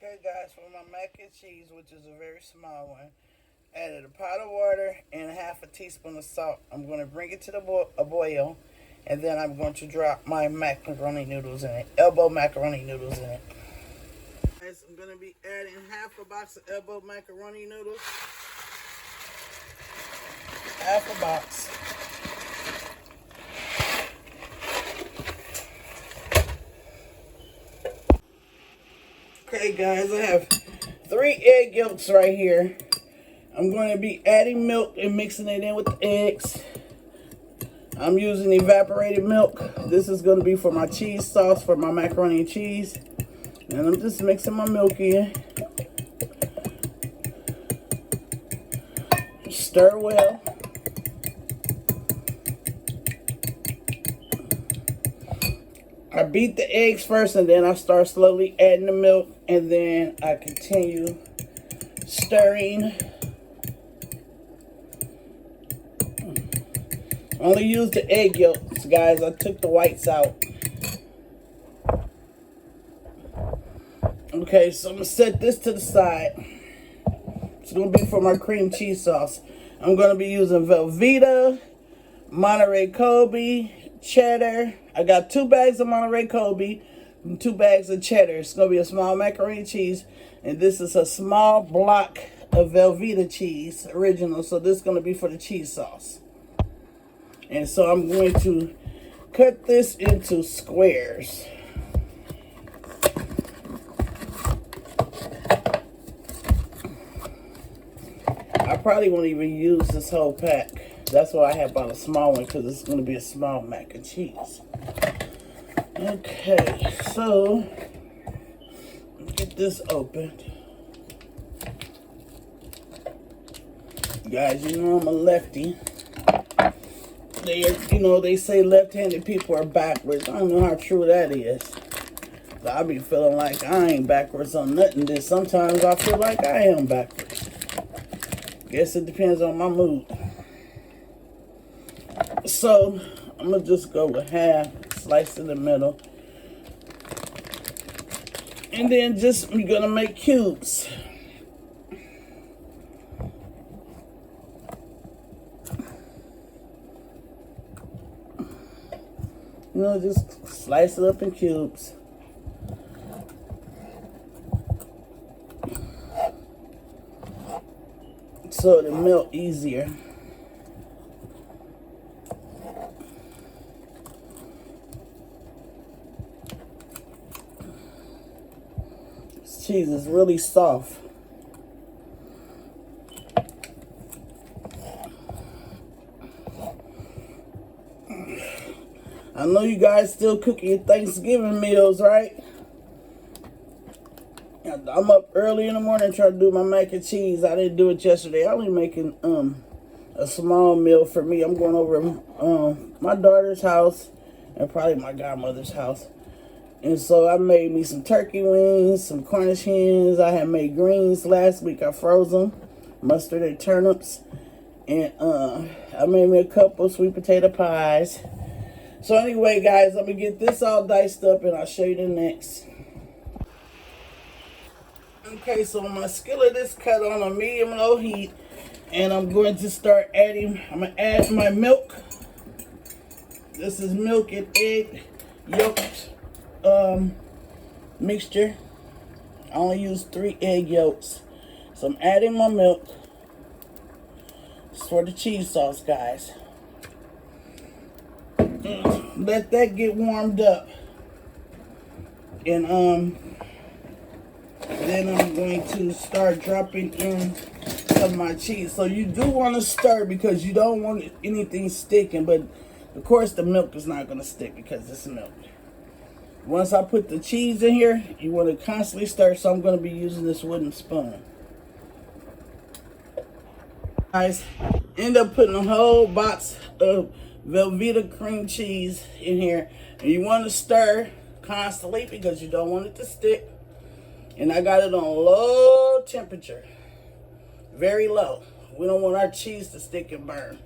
Okay guys, for my mac and cheese, which is a very small one, added a pot of water and half a teaspoon of salt. I'm going to bring it to the boil, and then I'm going to drop my macaroni noodles in it, elbow macaroni noodles in it. Guys, I'm going to be adding half a box of elbow macaroni noodles. Half a box. Okay guys, I have 3 egg yolks right here. I'm going to be adding milk and mixing it in with the eggs. I'm using evaporated milk. This is going to be for my cheese sauce for my macaroni and cheese. And I'm just mixing my milk in. Stir well. I beat the eggs first, and then I start slowly adding the milk, and then I continue stirring. Only use the egg yolks, guys. I took the whites out. Okay, so I'm going to set this to the side. It's going to be for my cream cheese sauce. I'm going to be using Velveeta, Monterey Kobe, cheddar. I got 2 bags of Monterey Kobe and 2 bags of cheddar. It's going to be a small macaroni and cheese. And this is a small block of Velveeta cheese, original. So this is going to be for the cheese sauce. And so I'm going to cut this into squares. I probably won't even use this whole pack. That's why I have bought a small one, because it's going to be a small mac and cheese. Okay, so get this opened. Guys, you know I'm a lefty. They say left-handed people are backwards. I don't know how true that is. So I be feeling like I ain't backwards on nothing. Then sometimes I feel like I am backwards. Guess it depends on my mood. So I'm gonna just go with half, slice in the middle, and then we're gonna make cubes. Just slice it up in cubes. So it'll melt easier. This cheese is really soft. I know you guys still cooking your Thanksgiving meals, right? I'm up early in the morning trying to do my mac and cheese. I didn't do it yesterday. I only making a small meal for me. I'm going over my daughter's house and probably my godmother's house. And so I made me some turkey wings, some Cornish hens. I had made greens last week. I froze them, mustard and turnips. And I made me a couple sweet potato pies. So anyway, guys, let me get this all diced up and I'll show you the next. Okay, so my skillet is cut on a medium-low heat. And I'm going to start adding, I'm going to add my milk. This is milk and egg yolk mixture. I only use 3 egg yolks. So I'm adding my milk. It's for the cheese sauce, guys. Let that get warmed up. And then I'm going to start dropping in some of my cheese. So you do want to stir because you don't want anything sticking. But of course the milk is not going to stick because it's milk. Once I put the cheese in here, you want to constantly stir. So I'm going to be using this wooden spoon. Guys, end up putting a whole box of Velveeta cream cheese in here. And you want to stir constantly because you don't want it to stick. And I got it on low temperature. Very low. We don't want our cheese to stick and burn.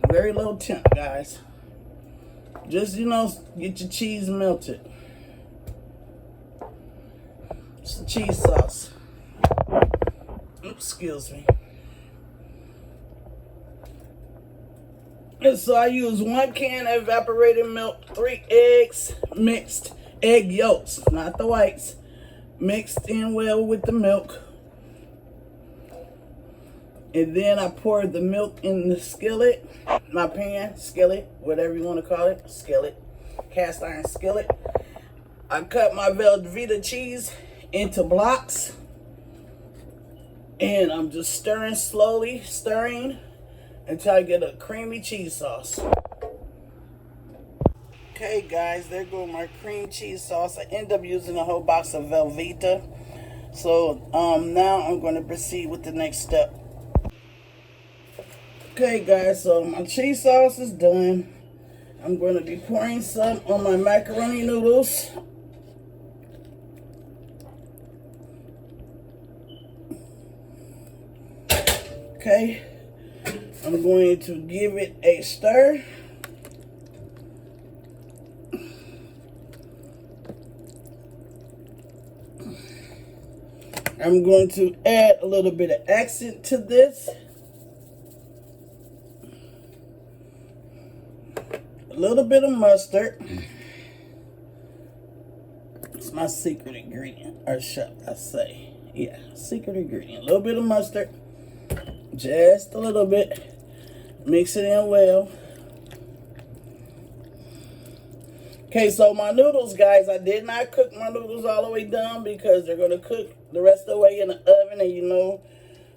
Very low temp, guys. Just, get your cheese melted. It's the cheese sauce. Oops, excuse me. And so I use 1 can of evaporated milk, 3 eggs, mixed egg yolks, not the whites, mixed in well with the milk. And then I pour the milk in the skillet, my pan, skillet, whatever you want to call it, skillet, cast iron skillet. I cut my Velveeta cheese into blocks. And I'm just slowly stirring until I get a creamy cheese sauce. Okay, guys, there goes my cream cheese sauce. I end up using a whole box of Velveeta. So now I'm going to proceed with the next step. Okay, guys, so my cheese sauce is done. I'm going to be pouring some on my macaroni noodles. Okay, I'm going to give it a stir. I'm going to add a little bit of accent to this. A little bit of mustard. It's my secret ingredient, or shall I say. Yeah, secret ingredient. A little bit of mustard. Just a little bit. Mix it in well. Okay, so my noodles, guys, I did not cook my noodles all the way done because they're going to cook the rest of the way in the oven. And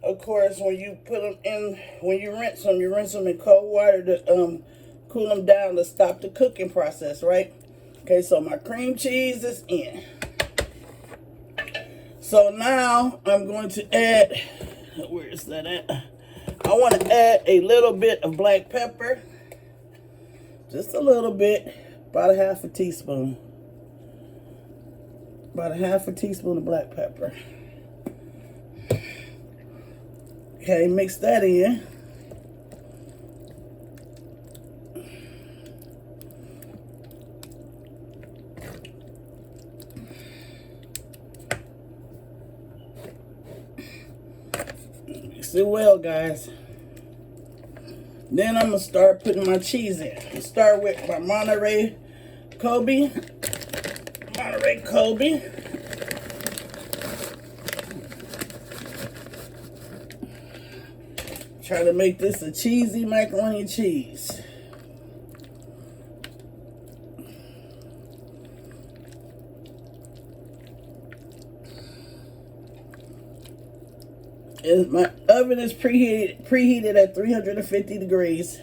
of course, when you put them in, when you rinse them in cold water to cool them down to stop the cooking process, right? Okay, so my cream cheese is in. So now I'm going to add, where is that at? I want to add a little bit of black pepper. Just a little bit. About a half a teaspoon. About a half a teaspoon of black pepper. Okay, mix that in. Mix it well, guys. Then I'm going to start putting my cheese in. I'll start with my Monterey Kobe. Monterey Kobe. Try to make this a cheesy macaroni and cheese. And my oven is preheated at 350 degrees.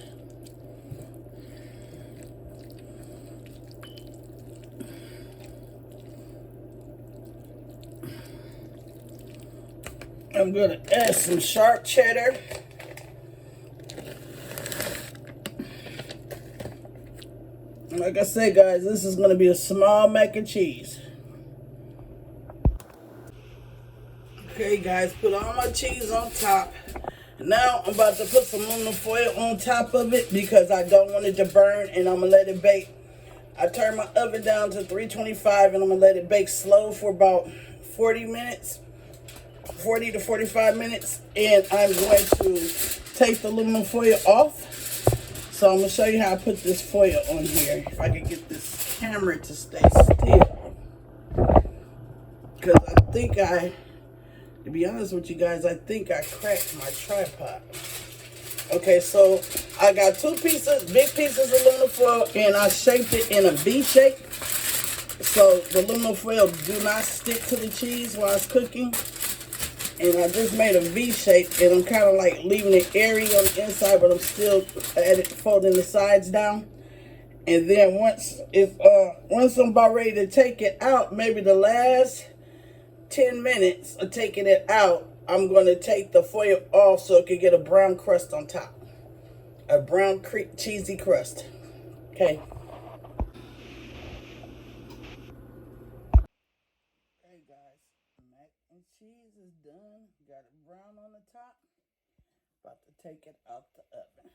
I'm going to add some sharp cheddar. Like I said, guys, this is going to be a small mac and cheese. Okay, guys, put all my cheese on top. Now I'm about to put some aluminum foil on top of it because I don't want it to burn, and I'm going to let it bake. I turned my oven down to 325, and I'm going to let it bake slow for about 40 minutes, 40 to 45 minutes, and I'm going to take the aluminum foil off. So I'm going to show you how I put this foil on here, if I can get this camera to stay still. Because I think to be honest with you guys, I think I cracked my tripod. Okay, so I got big pieces of aluminum foil, and I shaped it in a V shape. So the aluminum foil do not stick to the cheese while it's cooking. And I just made a V shape, and I'm kind of like leaving it airy on the inside, but I'm still folding the sides down. And then once I'm about ready to take it out, maybe the last 10 minutes of taking it out, I'm going to take the foil off so it can get a brown crust on top. A brown cheesy crust. Okay. Hey guys, mac and cheese is done. Got it brown on the top. About to take it out the oven.